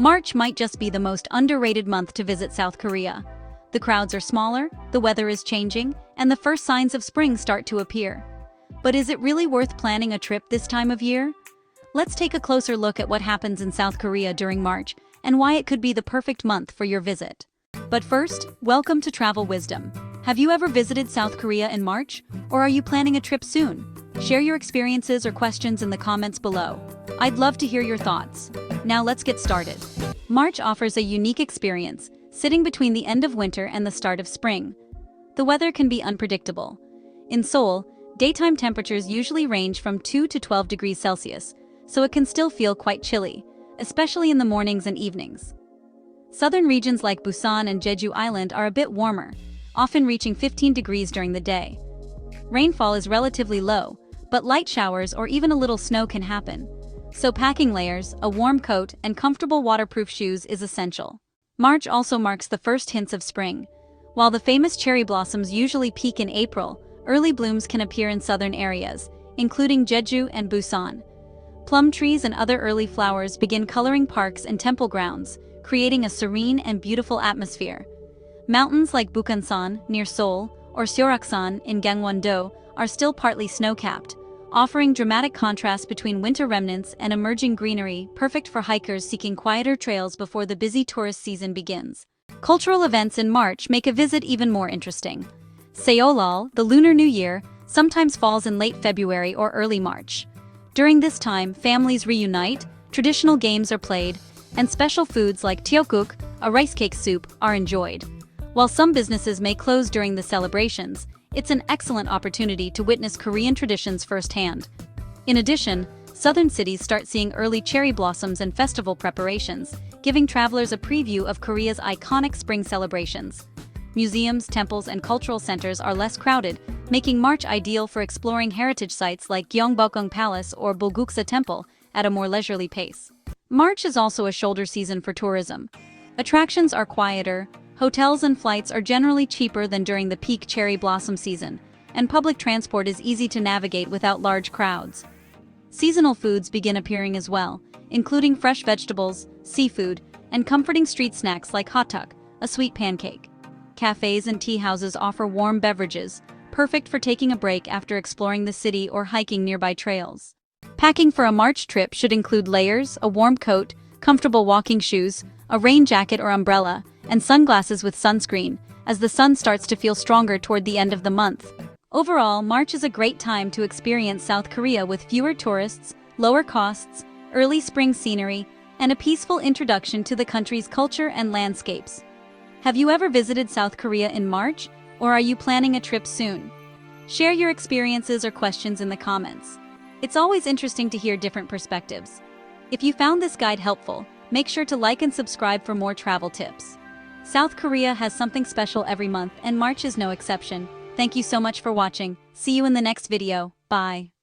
March might just be the most underrated month to visit South Korea. The crowds are smaller, the weather is changing, and the first signs of spring start to appear. But is it really worth planning a trip this time of year? Let's take a closer look at what happens in South Korea during March and why it could be the perfect month for your visit. But first, welcome to Travel Wisdom. Have you ever visited South Korea in March, or are you planning a trip soon? Share your experiences or questions in the comments below. I'd love to hear your thoughts. Now let's get started. March offers a unique experience, sitting between the end of winter and the start of spring. The weather can be unpredictable. In Seoul, daytime temperatures usually range from 2 to 12 degrees Celsius, so it can still feel quite chilly, especially in the mornings and evenings. Southern regions like Busan and Jeju Island are a bit warmer, often reaching 15 degrees during the day. Rainfall is relatively low, but light showers or even a little snow can happen. So packing layers, a warm coat, and comfortable waterproof shoes is essential. March also marks the first hints of spring. While the famous cherry blossoms usually peak in April, early blooms can appear in southern areas, including Jeju and Busan. Plum trees and other early flowers begin coloring parks and temple grounds, creating a serene and beautiful atmosphere. Mountains like Bukhansan, near Seoul, or Seoraksan in Gangwon-do are still partly snow-capped, offering dramatic contrast between winter remnants and emerging greenery, perfect for hikers seeking quieter trails before the busy tourist season begins. Cultural events in March make a visit even more interesting. Seollal, the Lunar New Year, sometimes falls in late February or early March. During this time, families reunite, traditional games are played, and special foods like tteokguk, a rice cake soup, are enjoyed. While some businesses may close during the celebrations, it's an excellent opportunity to witness Korean traditions firsthand. In addition, southern cities start seeing early cherry blossoms and festival preparations, giving travelers a preview of Korea's iconic spring celebrations. Museums, temples, and cultural centers are less crowded, making March ideal for exploring heritage sites like Gyeongbokgung Palace or Bulguksa Temple at a more leisurely pace. March is also a shoulder season for tourism. Attractions are quieter, hotels and flights are generally cheaper than during the peak cherry blossom season, and public transport is easy to navigate without large crowds. Seasonal foods begin appearing as well, including fresh vegetables, seafood, and comforting street snacks like hotteok, a sweet pancake. Cafes and tea houses offer warm beverages, perfect for taking a break after exploring the city or hiking nearby trails. Packing for a March trip should include layers, a warm coat, comfortable walking shoes, a rain jacket or umbrella, and sunglasses with sunscreen, as the sun starts to feel stronger toward the end of the month. Overall, March is a great time to experience South Korea with fewer tourists, lower costs, early spring scenery, and a peaceful introduction to the country's culture and landscapes. Have you ever visited South Korea in March, or are you planning a trip soon? Share your experiences or questions in the comments. It's always interesting to hear different perspectives. If you found this guide helpful, make sure to like and subscribe for more travel tips. South Korea has something special every month, and March is no exception. Thank you so much for watching. See you in the next video. Bye.